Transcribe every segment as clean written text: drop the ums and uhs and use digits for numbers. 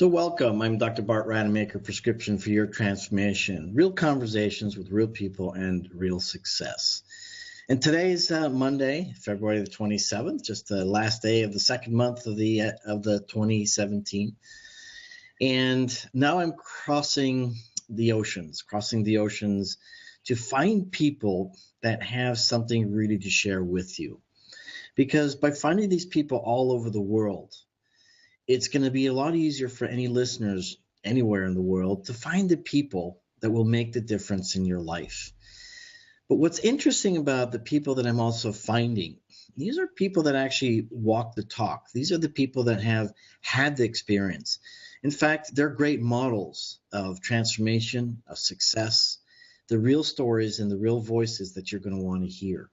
So welcome, I'm Dr. Bart Rademaker, Prescription for Your Transformation, real conversations with real people and real success. And today's Monday, February the 27th, just the last day of the second month of the 2017. And now I'm crossing the oceans to find people that have something really to share with you. Because by finding these people all over the world, it's going to be a lot easier for any listeners anywhere in the world to find the people that will make the difference in your life. But what's interesting about the people that I'm also finding, these are people that actually walk the talk. These are the people that have had the experience. In fact, they're great models of transformation, of success, the real stories and the real voices that you're going to want to hear.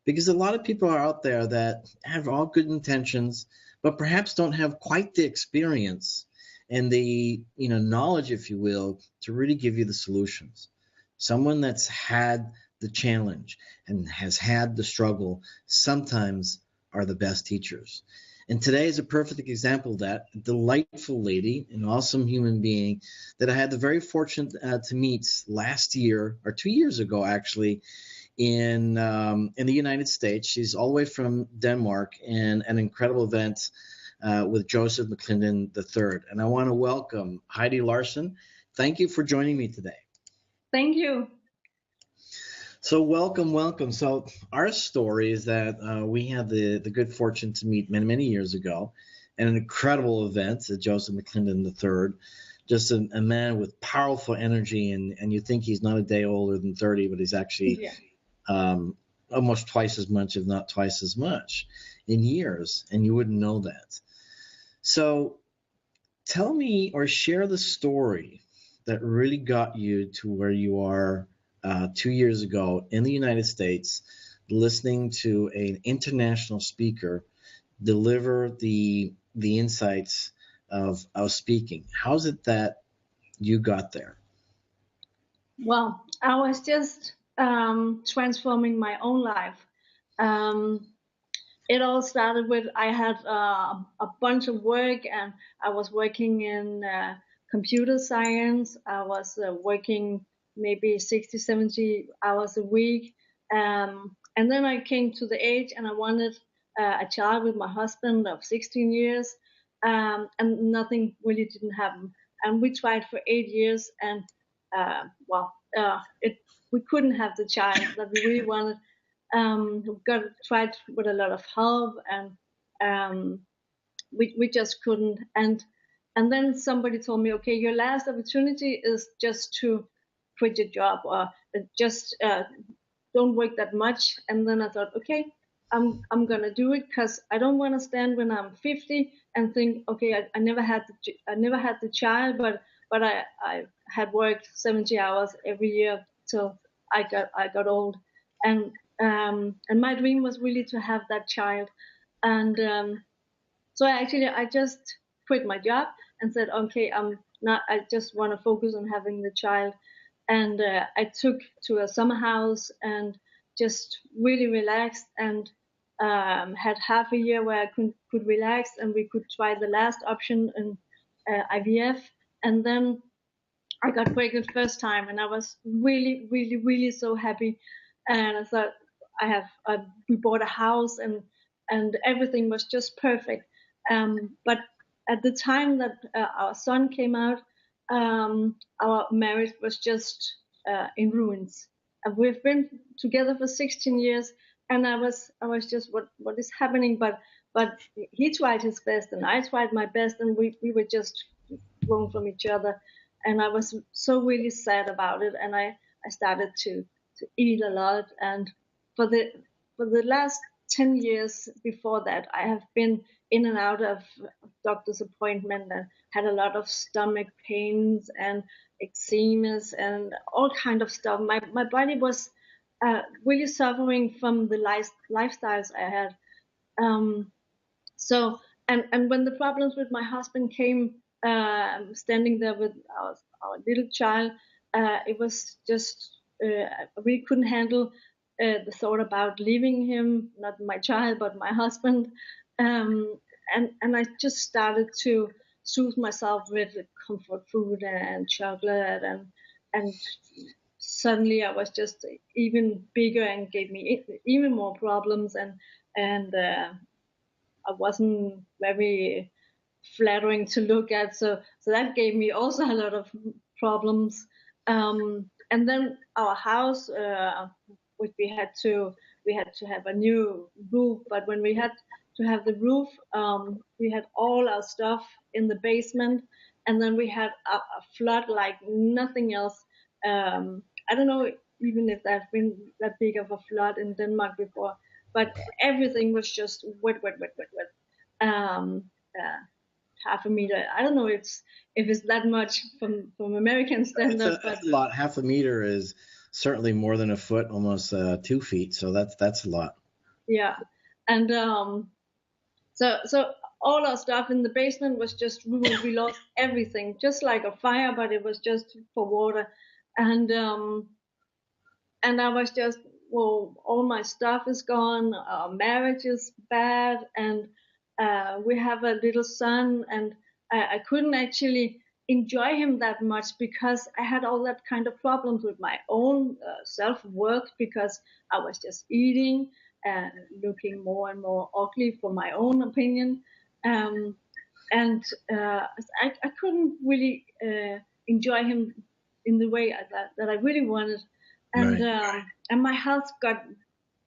Because a lot of people are out there that have all good intentions, but perhaps don't have quite the experience and the knowledge, if you will, to really give you the solutions. Someone that's had the challenge and has had the struggle sometimes are the best teachers. And today is a perfect example of that. A delightful lady, an awesome human being that I had the very fortune to meet last year, or 2 years ago actually, in the United States. She's all the way from Denmark, and an incredible event with Joseph McClendon III. And I want to welcome Heidi Larsen. Thank you for joining me today. Thank you. So welcome. So our story is that we had the good fortune to meet many years ago at an incredible event at Joseph McClendon III. Just a man with powerful energy, and you think he's not a day older than 30, but he's actually almost twice as much, if not twice as much in years, and you wouldn't know that. So tell me or share the story that really got you to where you are 2 years ago in the United States, listening to an international speaker deliver the insights of speaking. How's it that you got there? Well, I was just transforming my own life. It all started with I had a bunch of work, and I was working in computer science. I was working maybe 60, 70 hours a week. And then I came to the age and I wanted a child with my husband of 16 years, and nothing really didn't happen. And we tried for 8 years, and we couldn't have the child that we really wanted. Tried with a lot of help, and we just couldn't. And then somebody told me, okay, your last opportunity is just to quit your job, or just don't work that much. And then I thought, okay, I'm gonna do it, because I don't want to stand when I'm 50 and think, okay, I never had the child, but I had worked 70 hours every year till I got old, and my dream was really to have that child. And so I just quit my job and said, okay, I just want to focus on having the child. And I took to a summer house and just really relaxed, and had half a year where I could relax, and we could try the last option in IVF. And then I got pregnant first time, and I was really so happy. And I thought, we bought a house, and everything was just perfect. But at the time that our son came out, our marriage was just in ruins. And we've been together for 16 years, and I was just, what is happening? But he tried his best, and I tried my best, and we were just grown from each other. And I was so really sad about it, and I started to eat a lot. And for the last 10 years before that, I have been in and out of doctor's appointment and had a lot of stomach pains and eczemas and all kind of stuff. My body was really suffering from the lifestyles I had. So when the problems with my husband came, standing there with our little child, it was just we couldn't handle the thought about leaving him, not my child but my husband, and I just started to soothe myself with comfort food and chocolate, and suddenly I was just even bigger and gave me even more problems, and I wasn't very flattering to look at. So that gave me also a lot of problems. And then our house, which we had to have a new roof. But when we had to have the roof, we had all our stuff in the basement, and then we had a flood like nothing else. I don't know even if there's been that big of a flood in Denmark before, but everything was just wet, wet, wet, wet, wet. Uh, half a meter. I don't know if it's that much from American standard, but That's a lot. Half a meter is certainly more than a foot, almost 2 feet. So that's a lot. yeah. And so all our stuff in the basement was just ruined. We lost everything, just like a fire, but it was just for water. And I was just, well, all my stuff is gone. Our marriage is bad, and we have a little son, and I couldn't actually enjoy him that much because I had all that kind of problems with my own self-worth, because I was just eating and looking more and more ugly for my own opinion. Um, and I couldn't really enjoy him in the way that I really wanted, and Right. and my health got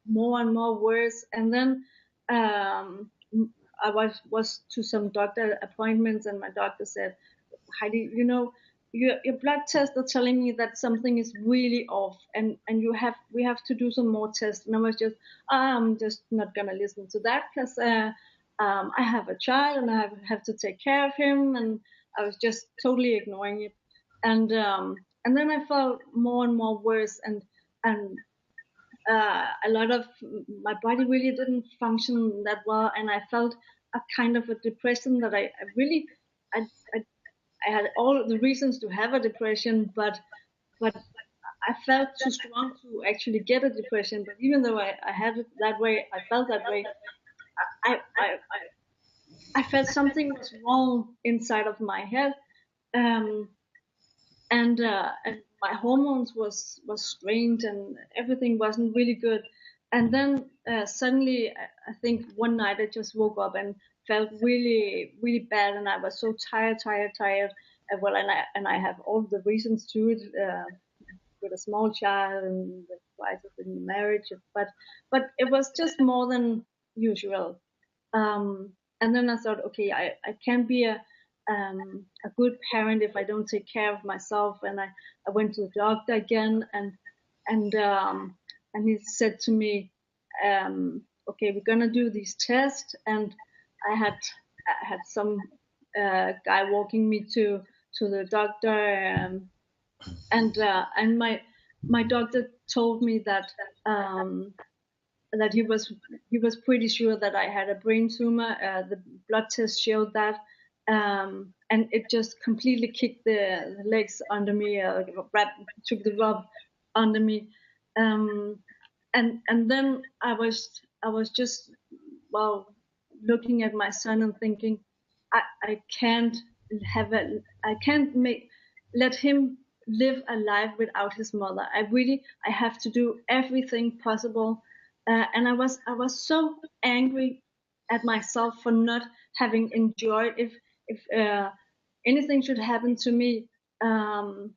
more and more worse. And then um, I was to some doctor appointments, and my doctor said, Heidi, you know, your blood tests are telling me that something is really off, and we have to do some more tests. And I was just, I'm just not gonna listen to that, because I have a child and I have to take care of him, and I was just totally ignoring it. And then I felt more and more worse, and a lot of my body really didn't function that well, and I felt a kind of a depression that I really I, I I had all the reasons to have a depression, but I felt too strong to actually get a depression. But even though I had it that way, I felt that way. I I I felt something was wrong inside of my head, um, and my hormones was strange, and everything wasn't really good. And then suddenly, I think one night I just woke up and felt really really bad, and I was so tired. Well, and I have all the reasons to it, with a small child and the crisis in the marriage, but it was just more than usual. And then I thought, okay, I can't be a good parent if I don't take care of myself. And I went to the doctor again, and and he said to me, okay, we're gonna do these tests. And I had some guy walking me to the doctor, and my doctor told me that he was pretty sure that I had a brain tumor. The blood test showed that, and it just completely kicked the legs under me, took the rub under me, and then I was just, well, looking at my son and thinking, I can't I can't make let him live a life without his mother. I have to do everything possible, and I was so angry at myself for not having enjoyed. If anything should happen to me, um,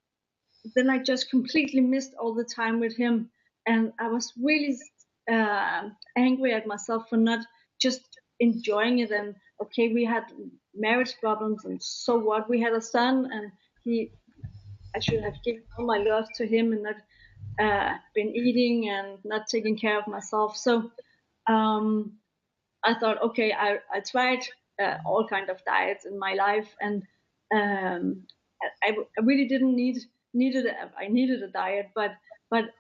then I just completely missed all the time with him, and I was really angry at myself for not just enjoying it. And okay, we had marriage problems, and so what? We had a son, and he I should have given all my love to him and not been eating and not taking care of myself. So um, I thought, okay, I tried all kind of diets in my life, and I really didn't needed I needed a diet, but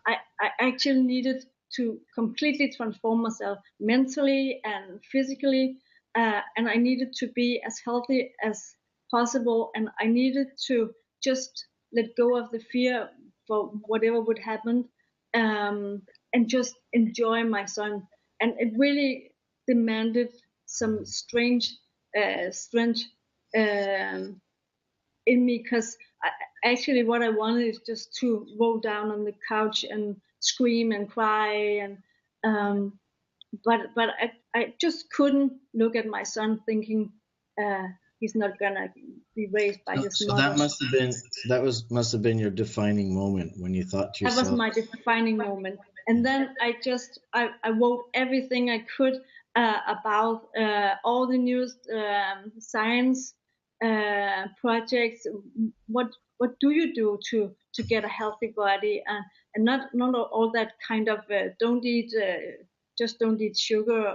I actually needed to completely transform myself mentally and physically, and I needed to be as healthy as possible, and I needed to just let go of the fear for whatever would happen, and just enjoy my son. And it really demanded some strange in me, because actually what I wanted is just to roll down on the couch and scream and cry, and but I just couldn't look at my son thinking he's not gonna be raised by his So mother. must have been your defining moment when you thought to That was yourself, my defining moment. And then I wrote everything I could about all the newest science projects. What do you do to get a healthy body, and not all that kind of don't eat. Just don't eat sugar.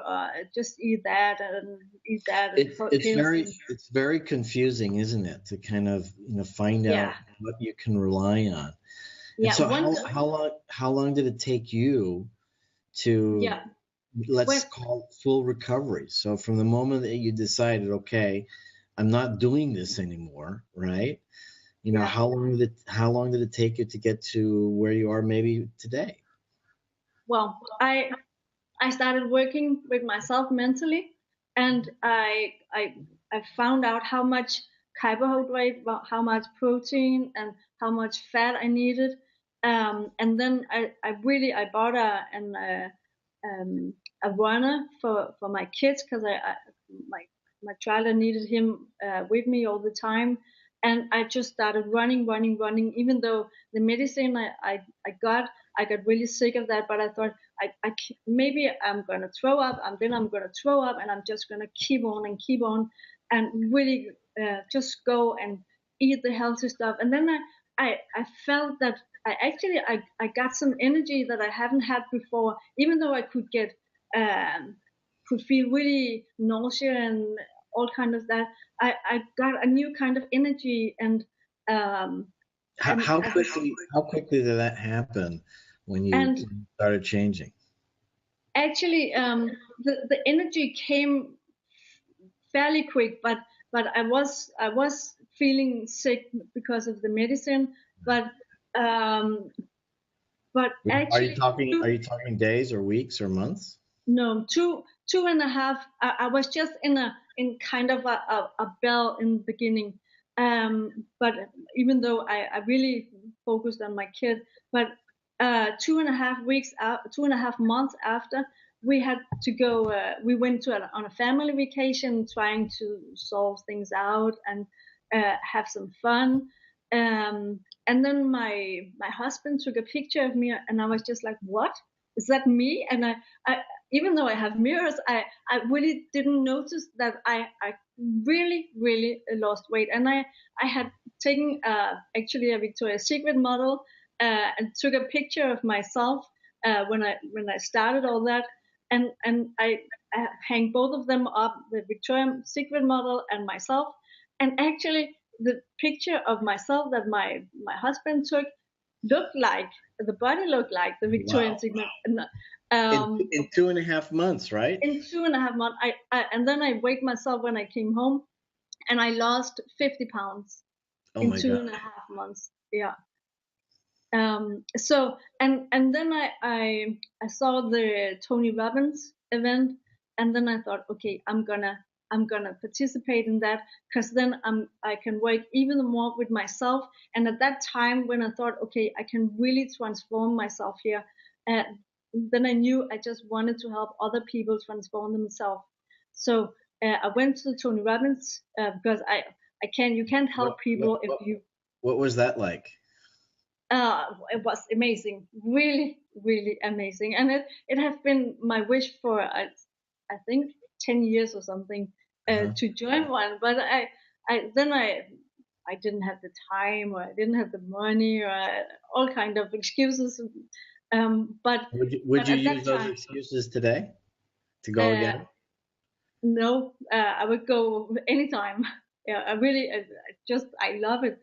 Just eat that and eat that. And it's very confusing, isn't it, to kind of find out what you can rely on. Yeah. And so how long did it take you to let's call it full recovery? So from the moment that you decided, okay, I'm not doing this anymore, right? How long did it take you to get to where you are maybe today? Well, I started working with myself mentally, and I found out how much carbohydrate, how much protein, and how much fat I needed. And then I bought a runner for my kids, because my child, I needed him with me all the time. And I just started running, even though the medicine I got really sick of that. But I thought maybe I'm gonna throw up, and then I'm gonna throw up, and I'm just gonna keep on, and really just go and eat the healthy stuff. And then I felt that I got some energy that I haven't had before, even though I could feel really nausea and all kind of that. I got a new kind of energy, and how quickly did that happen when you started changing? Actually, the energy came fairly quick, but I was feeling sick because of the medicine, but actually, are you talking days or weeks or months? No, two and a half. I was just in kind of a bell in the beginning, but even though I really focused on my kid, but 2.5 weeks out, 2.5 months after, we had to go. We went on a family vacation, trying to solve things out and have some fun. And then my husband took a picture of me, and I was just like, "What? Is that me?" And I even though I have mirrors, I really didn't notice that I really lost weight. And I had taken actually a Victoria's Secret model and took a picture of myself when I started all that, and I hang both of them up, the Victoria's Secret model and myself. And actually, the picture of myself that my husband took looked like the body looked like the Victoria's Secret. In 2.5 months, right? In 2.5 months, and then I weighed myself when I came home, and I lost 50 pounds in 2.5 months. Yeah. So and then I saw the Tony Robbins event, and then I thought, okay, I'm gonna participate in that, because then I can work even more with myself. And at that time, when I thought, okay, I can really transform myself here, then I knew I just wanted to help other people transform themselves. So I went to the Tony Robbins because you can't help people if you. What was that like? It was amazing, really amazing, and it has been my wish for I think 10 years or something to join one. But I didn't have the time, or I didn't have the money, or all kind of excuses. But would you use those excuses today to go again? No, I would go anytime. Yeah, I love it.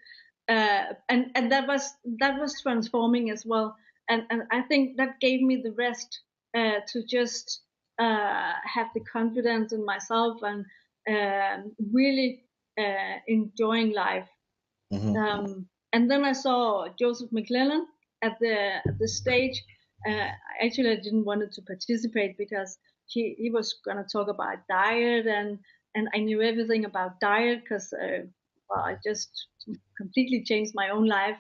And that was transforming as well, and I think that gave me the rest to just have the confidence in myself, and really enjoying life. And then I saw Joseph McClellan at the stage. Actually, I didn't want to participate because he was going to talk about diet, and and I knew everything about diet because well, I just completely changed my own life.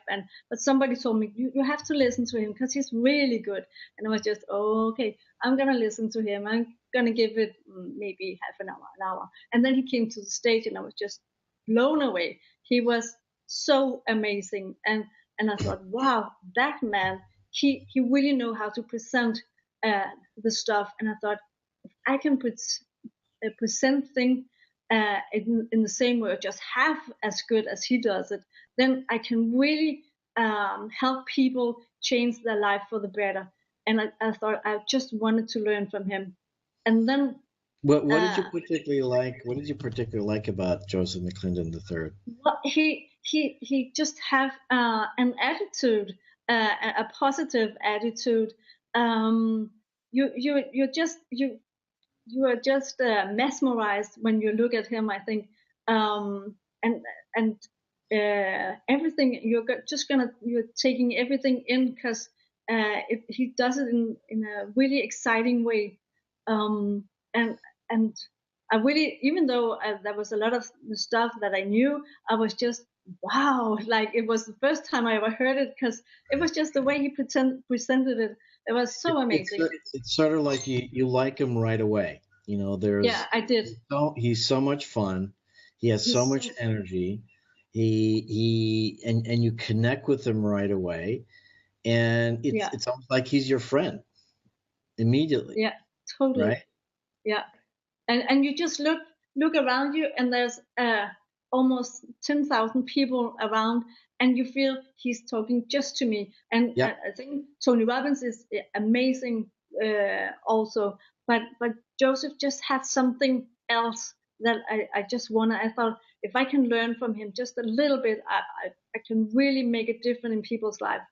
But somebody told me you have to listen to him because he's really good. And I was just, oh, okay, I'm gonna listen to him. I'm gonna give it maybe half an hour. And then he came to the stage, and I was just blown away. He was so amazing, and I thought, wow, that man, he really know how to present the stuff. And I thought, I can present thing in the same way, or just half as good as he does it, then I can really help people change their life for the better. And I thought I just wanted to learn from him. And then What did you uh, particularly like? What did you particularly like about Joseph McClendon III? well, he just have an attitude, a positive attitude. Um, you are just mesmerized when you look at him. I think, and everything you're taking everything in because he does it in a really exciting way, and and I really, even though there was a lot of the stuff that I knew, I was just wow, like it was the first time I ever heard it because it was just the way he presented it. It was so amazing. It's sort of like you like him right away. Yeah, I did. He's so much fun. He has so He's much so energy. And you connect with him right away, and yeah, it's almost like he's your friend immediately, yeah, totally. right? Yeah, and you just look around you, and there's almost 10,000 people around, and you feel he's talking just to me. And Yep. I think Tony Robbins is amazing also, but Joseph just had something else that I just wanna. I thought if I can learn from him just a little bit, I can really make a difference in people's life.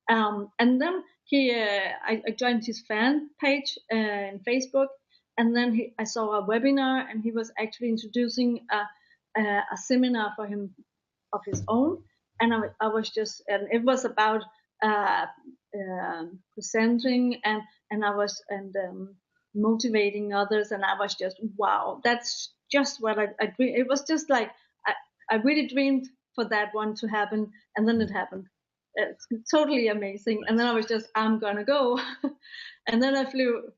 And then I joined his fan page in Facebook, and then I saw a webinar, and he was actually introducing a seminar for him of his own, and I was just, and it was about uh, presenting, and I was motivating others, and I was just wow, that's just what I dreamed. It was just like I really dreamed for that one to happen, and then it happened. It's totally amazing. And then I was just, I'm gonna go. And then I flew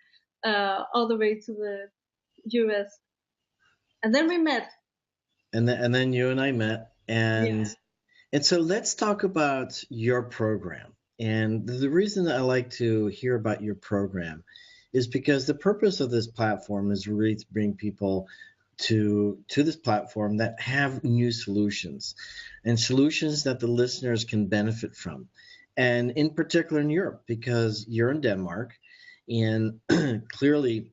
all the way to the US. And then we met. And then you and I met, Yeah. and so let's talk about your program. And the reason that I like to hear about your program is because the purpose of this platform is really to bring people to this platform that have new solutions, and solutions that the listeners can benefit from. And in particular in Europe, because you're in Denmark, and clearly,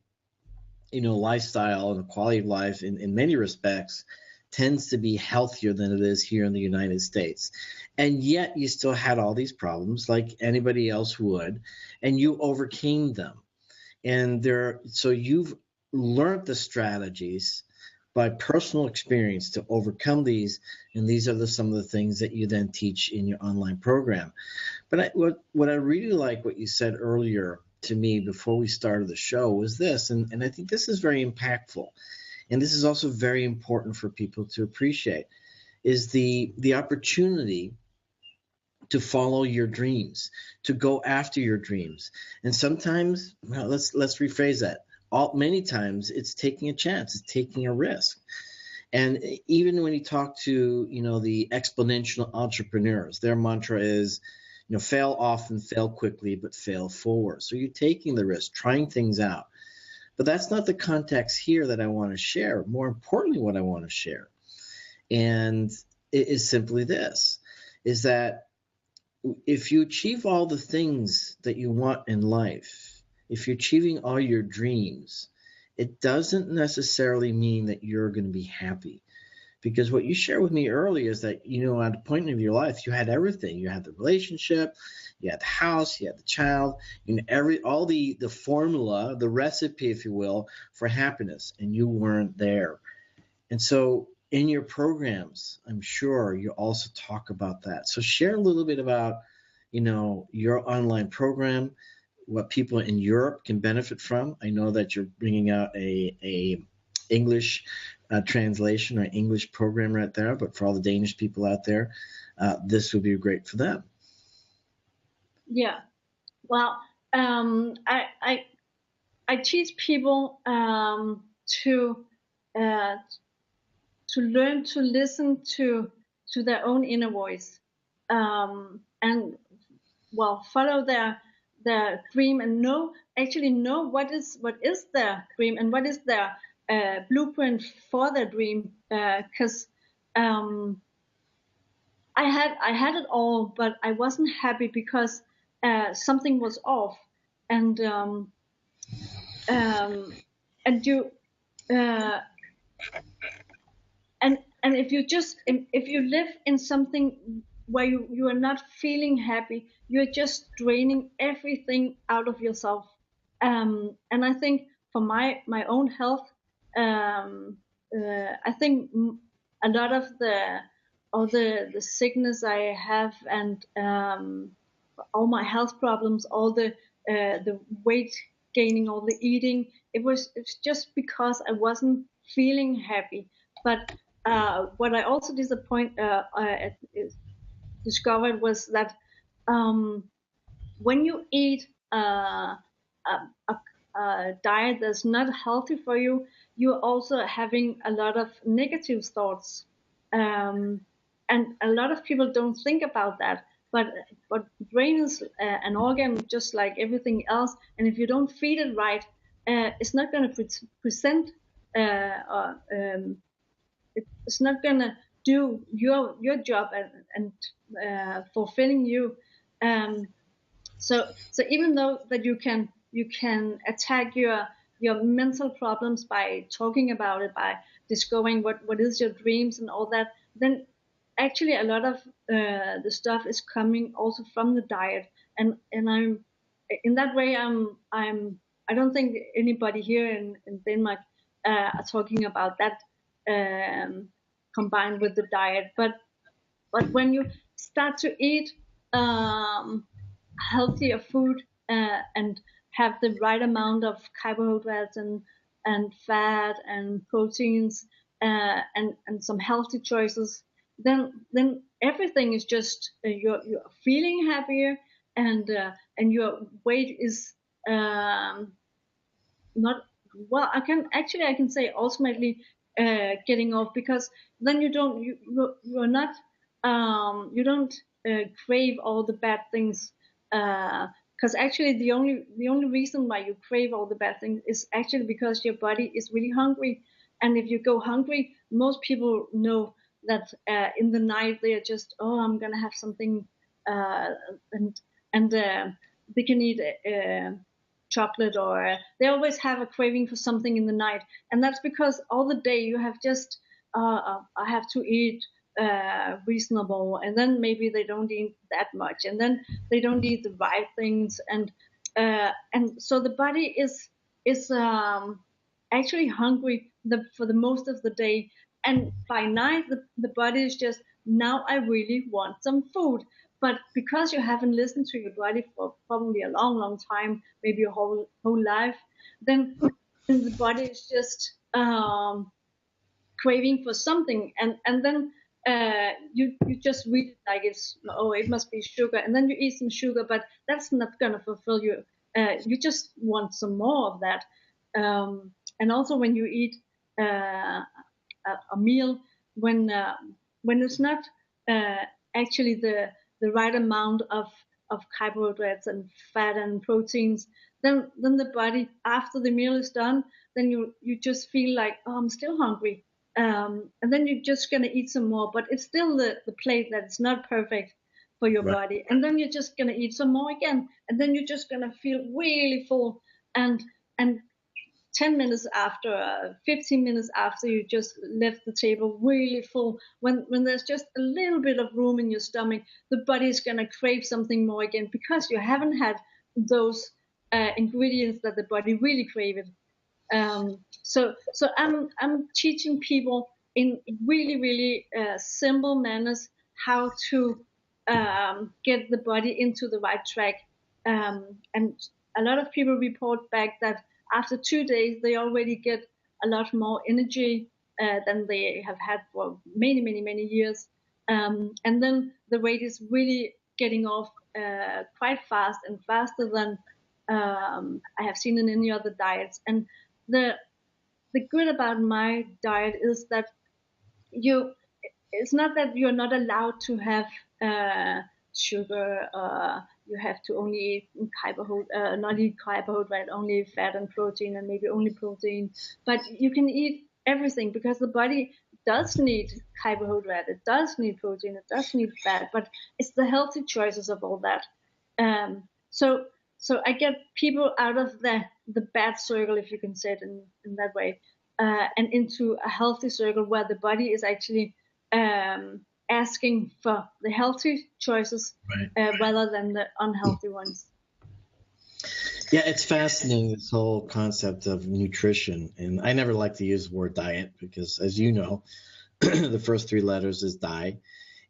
lifestyle and quality of life in many respects tends to be healthier than it is here in the United States. And yet you still had all these problems like anybody else would, and you overcame them. So you've learned the strategies by personal experience to overcome these, and these are some of the things that you then teach in your online program. But what I really like what you said earlier to me before we started the show was this, and I think this is very impactful, and this is also very important for people to appreciate, is the opportunity to follow your dreams, to go after your dreams. And sometimes, well, let's rephrase that. Many times it's taking a chance, it's taking a risk. And even when you talk to, the exponential entrepreneurs, their mantra is, fail often, fail quickly, but fail forward. So you're taking the risk, trying things out. But that's not the context here that I want to share. More importantly, what I want to share, and it is simply this, is that if you achieve all the things that you want in life, if you're achieving all your dreams, it doesn't necessarily mean that you're going to be happy. Because what you shared with me earlier is that, at a point in your life, you had everything. You had the relationship, you had the house, you had the child, all the formula, the recipe, if you will, for happiness, and you weren't there. And so in your programs, I'm sure you also talk about that. So share a little bit about, your online program, what people in Europe can benefit from. I know that you're bringing out a English translation or English program right there, but for all the Danish people out there, this would be great for them. Yeah. Well, I teach people to learn to listen to their own inner voice, and well, follow their dream and know what is their dream and what is their blueprint for their dream. Because I had it all, but I wasn't happy because something was off, and and you and if you live in something where you are not feeling happy, you're just draining everything out of yourself. And I think for my own health, I think a lot of the sickness I have, and all my health problems, all the weight gaining, all the eating, it's just because I wasn't feeling happy. But what I also discovered was that when you eat a diet that's not healthy for you, you're also having a lot of negative thoughts, and a lot of people don't think about that. But brain is an organ just like everything else, and if you don't feed it right, it's not going to present. It's not going to do your job and fulfilling you. So even though that you can attack your mental problems by talking about it, by discovering what is your dreams and all that, then actually a lot of the stuff is coming also from the diet. And I'm in that way, I don't think anybody here in Denmark are talking about that combined with the diet. But when you start to eat healthier food and have the right amount of carbohydrates and fat and proteins and some healthy choices, then everything is just you're feeling happier, and your weight is not, well, I can say ultimately getting off, because then you're not you don't crave all the bad things, because actually the only reason why you crave all the bad things is actually because your body is really hungry. And if you go hungry, most people know that in the night they are just, oh, I'm gonna have something, and they can eat chocolate, or they always have a craving for something in the night, and that's because all the day you have just I have to eat reasonable, and then maybe they don't eat that much, and then they don't eat the right things, and so the body is actually hungry for the most of the day, and by night the body is just, now I really want some food. But because you haven't listened to your body for probably a long time, maybe your whole life, then the body is just craving for something, and then you just read it like it's, oh, it must be sugar, and then you eat some sugar, but that's not gonna fulfill you. You just want some more of that. And also when you eat a meal, when it's not actually the right amount of carbohydrates and fat and proteins, then the body, after the meal is done, then you just feel like, oh, I'm still hungry, and then you're just gonna eat some more, but it's still the plate that's not perfect for your Right. body, and then you're just gonna eat some more again, and then you're just gonna feel really full, and 10 minutes after, 15 minutes after you just left the table really full, when there's just a little bit of room in your stomach, the body is going to crave something more again, because you haven't had those ingredients that the body really craved. So I'm teaching people in really simple manners how to get the body into the right track. And a lot of people report back that after 2 days they already get a lot more energy, than they have had for many years. And then the weight is really getting off quite fast and faster than I have seen in any other diets. And the good about my diet is that it's not that you're not allowed to have sugar. You have to only eat carbohydrate, not eat carbohydrate, only fat and protein, and maybe only protein. But you can eat everything because the body does need carbohydrate, it does need protein, it does need fat. But it's the healthy choices of all that. So I get people out of the bad circle, if you can say it in that way, and into a healthy circle where the body is actually asking for the healthy choices rather than the unhealthy ones. Yeah, it's fascinating, this whole concept of nutrition. And I never like to use the word diet because, as you know, the first three letters is die.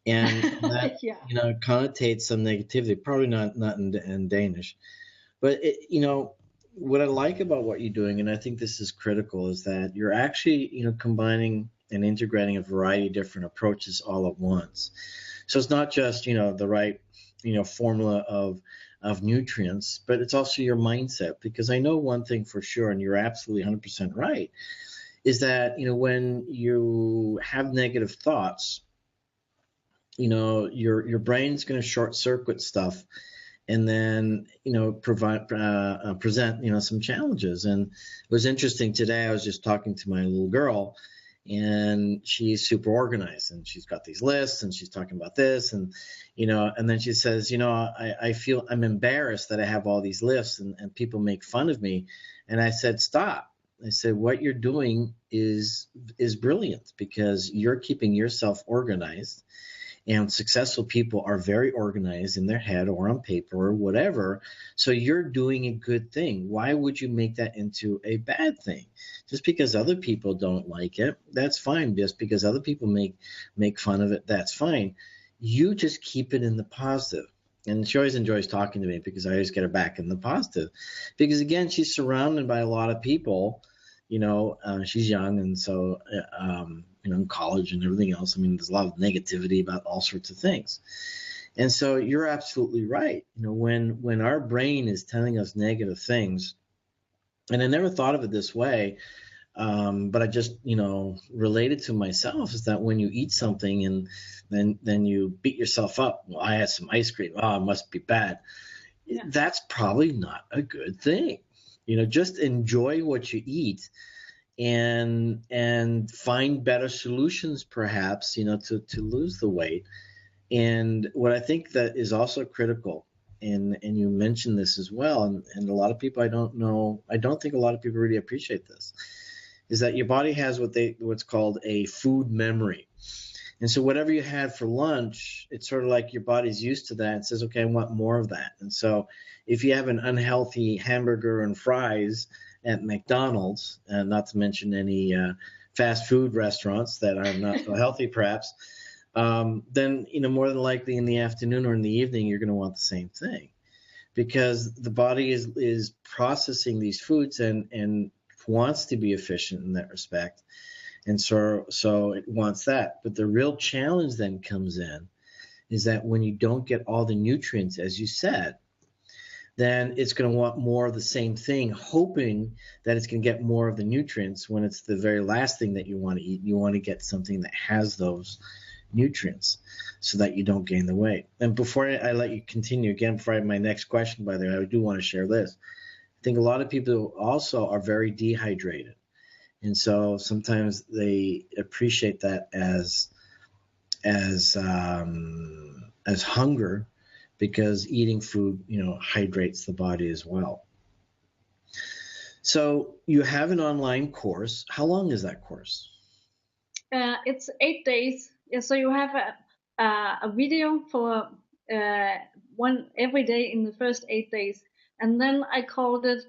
And that, Yeah. connotates some negativity, probably not in Danish. But, what I like about what you're doing, and I think this is critical, is that you're actually, combining and integrating a variety of different approaches all at once. So it's not just, the right, formula of nutrients, but it's also your mindset. Because I know one thing for sure, and you're absolutely 100% right, is that, when you have negative thoughts, your brain's going to short circuit stuff and then present some challenges. And it was interesting today, I was just talking to my little girl, and she's super organized, and she's got these lists, and she's talking about this, and and then she says, I feel I'm embarrassed that I have all these lists, and people make fun of me. And I said, stop. I said, what you're doing is brilliant, because you're keeping yourself organized. And successful people are very organized in their head or on paper or whatever. So you're doing a good thing. Why would you make that into a bad thing? Just because other people don't like it, that's fine. Just because other people make fun of it, that's fine. You just keep it in the positive. And she always enjoys talking to me because I always get her back in the positive. Because again, she's surrounded by a lot of people. She's young, and so in college and everything else. I mean, there's a lot of negativity about all sorts of things. And so you're absolutely right. When our brain is telling us negative things, and I never thought of it this way, but I just related to myself, is that when you eat something and then you beat yourself up. Well, I had some ice cream. Oh, it must be bad. Yeah. That's probably not a good thing. Just enjoy what you eat and find better solutions, perhaps, to lose the weight. And what I think that is also critical, and you mentioned this as well, and a lot of people, I don't think a lot of people really appreciate this, is that your body has what's called a food memory. And so whatever you had for lunch, it's sort of like your body's used to that and says, okay, I want more of that. And so if you have an unhealthy hamburger and fries at McDonald's, and not to mention any fast food restaurants that are not so healthy, perhaps, then more than likely in the afternoon or in the evening, you're going to want the same thing, because the body is processing these foods and wants to be efficient in that respect. And so it wants that. But the real challenge then comes in is that when you don't get all the nutrients, as you said, then it's going to want more of the same thing, hoping that it's going to get more of the nutrients when it's the very last thing that you want to eat. You want to get something that has those nutrients so that you don't gain the weight. And before I let you continue, again, before I have my next question, by the way, I do want to share this. I think a lot of people also are very dehydrated. And so sometimes they appreciate that as hunger, because eating food, hydrates the body as well. So you have an online course. How long is that course? It's 8 days. Yeah, so you have a video for one every day in the first 8 days, and then I called it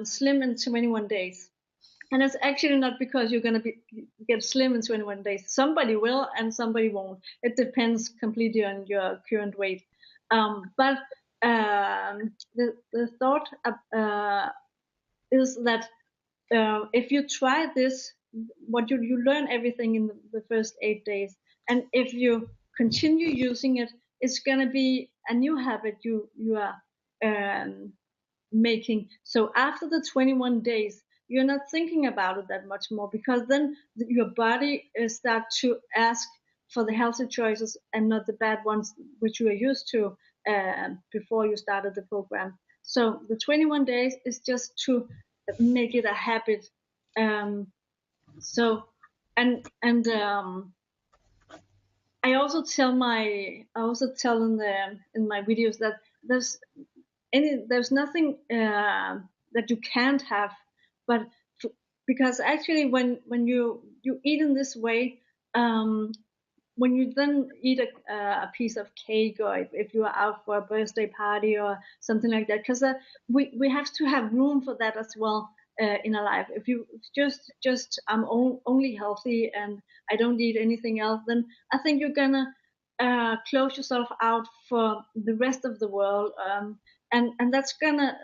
Slim in 21 days. And it's actually not because you're going to get slim in 21 days. Somebody will and somebody won't. It depends completely on your current weight. But the thought is that if you try this, what you learn everything in the first 8 days, and if you continue using it, it's gonna be a new habit you are making. So after the 21 days, you're not thinking about it that much more, because then your body start to ask for the healthy choices and not the bad ones which you are used to before you started the program. So the 21 days is just to make it a habit. So and I also tell in my videos that there's nothing that you can't have, but because actually when you eat in this way, when you then eat a piece of cake, or if you are out for a birthday party or something like that, because we have to have room for that as well in our life. If you just I'm only healthy and I don't eat anything else, then I think you're gonna close yourself out for the rest of the world, and that's gonna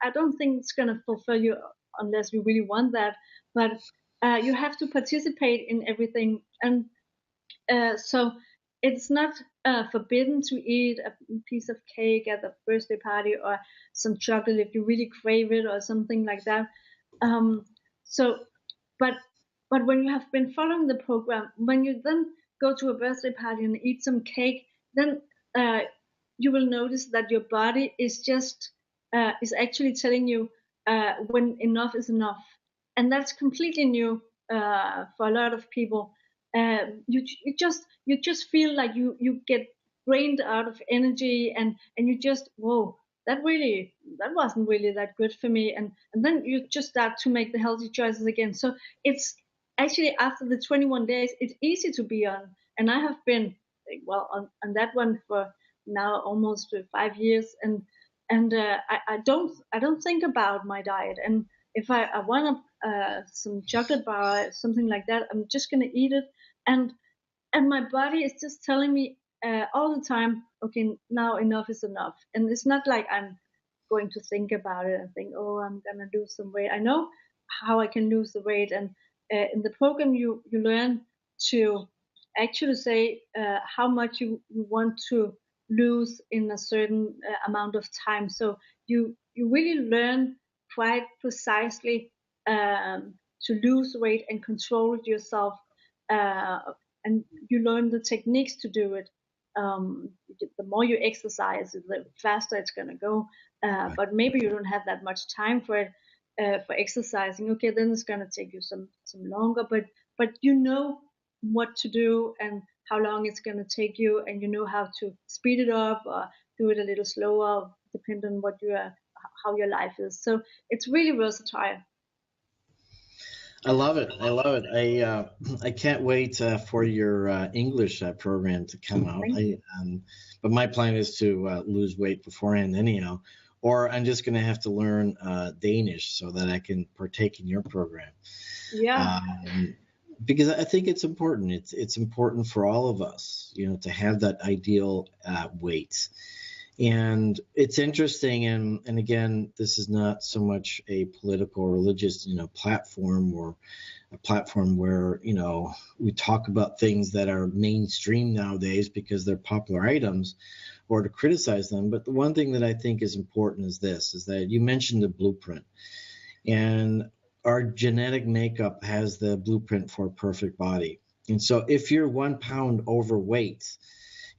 I don't think it's gonna fulfill you unless you really want that. But you have to participate in everything, and so it's not forbidden to eat a piece of cake at the birthday party or some chocolate if you really crave it or something like that. So, but when you have been following the program, when you then go to a birthday party and eat some cake, then you will notice that your body is actually telling you when enough is enough, and that's completely new for a lot of people. You just feel like you get drained out of energy, and you just, whoa, that wasn't really that good for me, and then you just start to make the healthy choices again. So it's actually after the 21 days, it's easy to be on, and I have been on that one for now almost 5 years, and I don't think about my diet, and if I want some chocolate bar, something like that, I'm just gonna eat it, and my body is just telling me all the time, okay, now enough is enough, and it's not like I'm going to think about it and think, oh, I'm gonna lose some weight. I know how I can lose the weight, and in the program you learn to actually say how much you want to lose in a certain amount of time. So you really learn quite precisely to lose weight and control yourself, uh, and you learn the techniques to do it. The more you exercise, the faster it's going to go. But maybe you don't have that much time for it, for exercising. Okay, then it's going to take you some longer. But you know what to do and how long it's going to take you, and you know how to speed it up or do it a little slower, depending on how your life is. So it's really versatile. I love it. I love it. I can't wait for your English program to come out. But my plan is to lose weight beforehand anyhow, or I'm just going to have to learn Danish so that I can partake in your program. Yeah. Because I think it's important. It's important for all of us, to have that ideal weight. And it's interesting, and again, this is not so much a political or religious, platform, or a platform where, we talk about things that are mainstream nowadays because they're popular items, or to criticize them. But the one thing that I think is important is that you mentioned the blueprint, and our genetic makeup has the blueprint for a perfect body. And so if you're 1 pound overweight,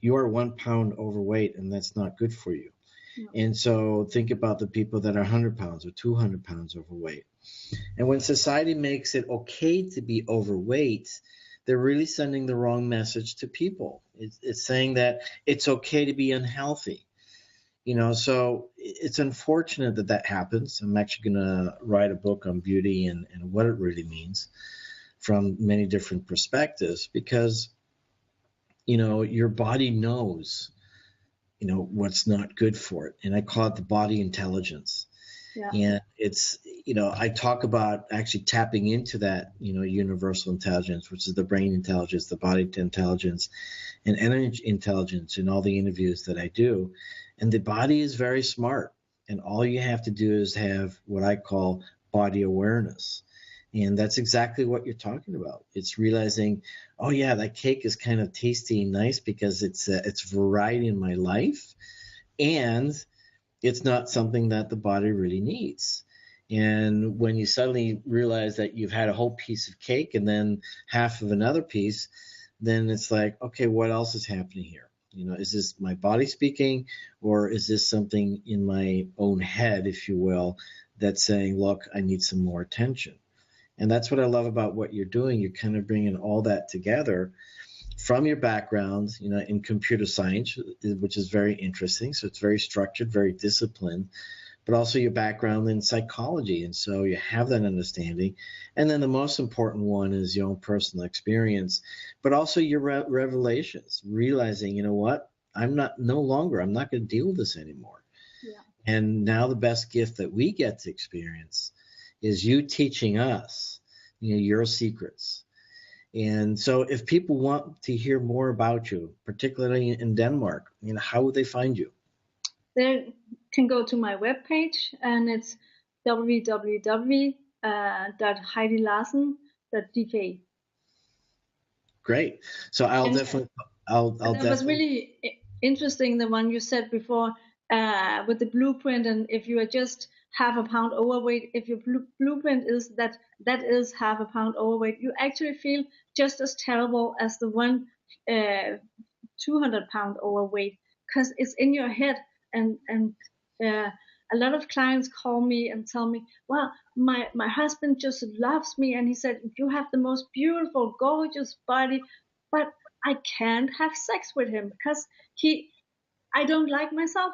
you are 1 pound overweight, and that's not good for you. No. And so think about the people that are 100 pounds or 200 pounds overweight. And when society makes it okay to be overweight, they're really sending the wrong message to people. It's saying that it's okay to be unhealthy. So it's unfortunate that happens. I'm actually going to write a book on beauty and what it really means from many different perspectives, because your body knows, what's not good for it. And I call it the body intelligence. Yeah. And it's, I talk about actually tapping into that, universal intelligence, which is the brain intelligence, the body intelligence, and energy intelligence in all the interviews that I do. And the body is very smart. And all you have to do is have what I call body awareness. And that's exactly what you're talking about. It's realizing, oh yeah, that cake is kind of tasty and nice because it's variety in my life, and it's not something that the body really needs. And when you suddenly realize that you've had a whole piece of cake and then half of another piece, then it's like, okay, what else is happening here? Is this my body speaking, or is this something in my own head, if you will, that's saying, look, I need some more attention? And that's what I love about what you're doing. You're kind of bringing all that together from your background, in computer science, which is very interesting. So it's very structured, very disciplined, but also your background in psychology. And so you have that understanding. And then the most important one is your own personal experience, but also your revelations, realizing, what, I'm not going to deal with this anymore. Yeah. And now the best gift that we get to experience is you teaching us, your secrets. And so if people want to hear more about you, particularly in Denmark, how would they find you? They can go to my webpage, and it's www.heidilarsen.dk. Great. So I'll definitely. That was really interesting, the one you said before, with the blueprint, and if you are just half a pound overweight, if your blueprint is that is half a pound overweight, you actually feel just as terrible as the one 200-pound overweight, because it's in your head. And a lot of clients call me and tell me, well, my husband just loves me, and he said, you have the most beautiful, gorgeous body, but I can't have sex with him because I don't like myself.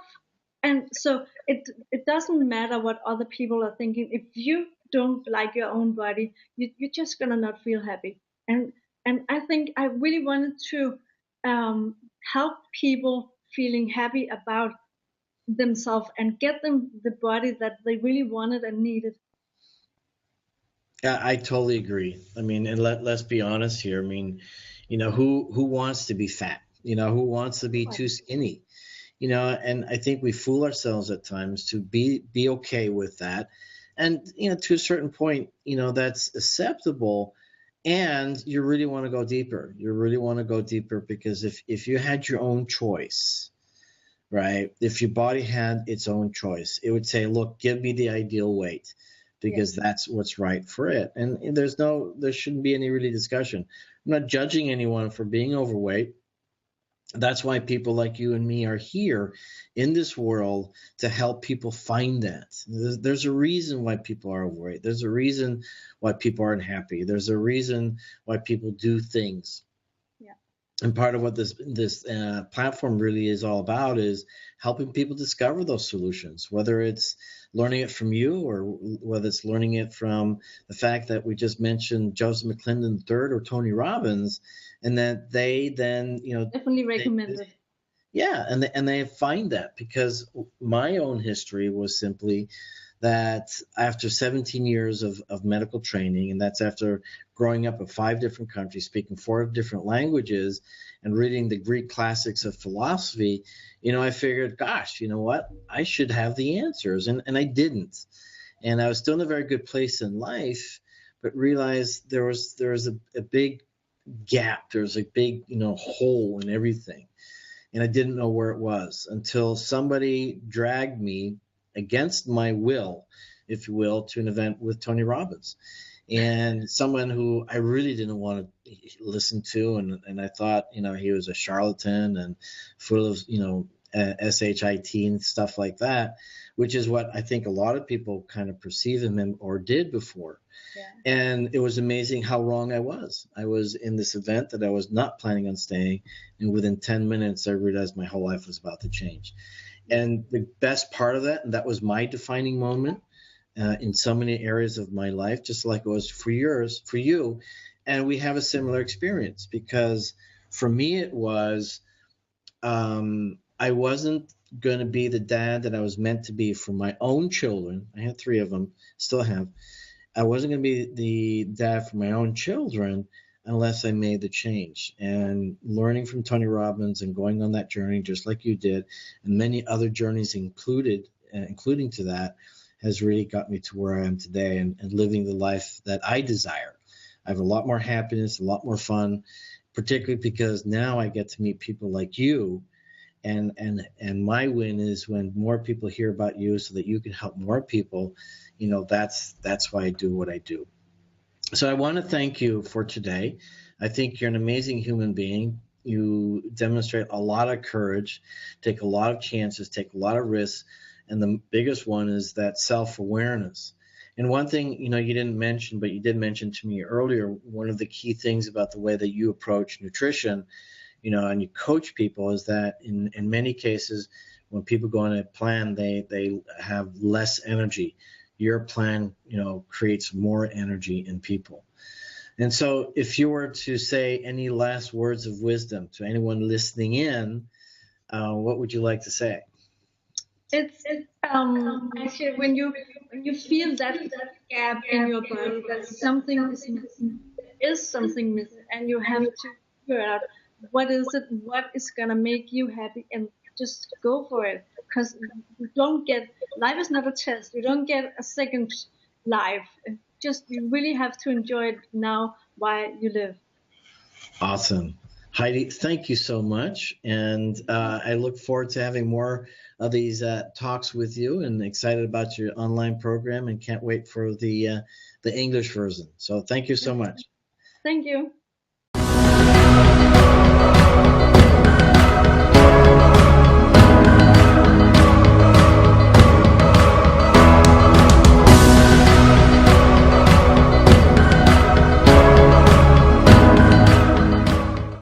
And so it doesn't matter what other people are thinking. If you don't like your own body, you're just gonna not feel happy. And I think I really wanted to help people feeling happy about themselves and get them the body that they really wanted and needed. Yeah, I totally agree. I mean, and let's be honest here. I mean, who wants to be fat? Who wants to be too skinny? And I think we fool ourselves at times to be okay with that. And, to a certain point, that's acceptable. And you really want to go deeper. You really want to go deeper because if you had your own choice, right? If your body had its own choice, it would say, look, give me the ideal weight because that's what's right for it. And there shouldn't be any really discussion. I'm not judging anyone for being overweight. That's why people like you and me are here in this world to help people find that. There's a reason why people are overweight. There's a reason why people aren't happy. There's a reason why people do things. Yeah. And part of what this platform really is all about is helping people discover those solutions, whether it's learning it from you or whether it's learning it from the fact that we just mentioned Joseph McClendon III or Tony Robbins, and that they then, definitely recommend it. Yeah, and they find that because my own history was simply that after 17 years of medical training, and that's after growing up in 5 different countries, speaking 4 different languages, and reading the Greek classics of philosophy, I figured, gosh, you know what? I should have the answers, and I didn't. And I was still in a very good place in life, but realized there was a big gap. There was a big, hole in everything. And I didn't know where it was until somebody dragged me against my will, if you will, to an event with Tony Robbins, and someone who I really didn't want to listen to. And I thought, he was a charlatan and full of, SHIT and stuff like that, which is what I think a lot of people kind of perceive him or did before. Yeah. And it was amazing how wrong I was. I was in this event that I was not planning on staying. And within 10 minutes, I realized my whole life was about to change. And the best part of that, and that was my defining moment in so many areas of my life, just like it was for you. And we have a similar experience because for me, it was, I wasn't going to be the dad that I was meant to be for my own children. I had 3 of them, still have. I wasn't going to be the dad for my own children unless I made the change. And learning from Tony Robbins and going on that journey, just like you did, and many other journeys including to that, has really got me to where I am today and living the life that I desire. I have a lot more happiness, a lot more fun, particularly because now I get to meet people like you. And my win is when more people hear about you so that you can help more people. That's why I do what I do. So I want to thank you for today. I think you're an amazing human being. You demonstrate a lot of courage, take a lot of chances, take a lot of risks, and the biggest one is that self-awareness. And one thing, you didn't mention, but you did mention to me earlier, one of the key things about the way that you approach nutrition, and you coach people is that in many cases, when people go on a plan, they have less energy. Your plan, creates more energy in people. And so if you were to say any last words of wisdom to anyone listening in, what would you like to say? It's actually when you feel that gap in your body, that something is something missing, and you have to figure out what is it, what is gonna make you happy, and just go for it. Because you don't get, life is not a test. You don't get a second life. Just you really have to enjoy it now while you live. Awesome. Heidi, thank you so much. And I look forward to having more of these talks with you, and excited about your online program, and can't wait for the English version. So thank you so much. Thank you.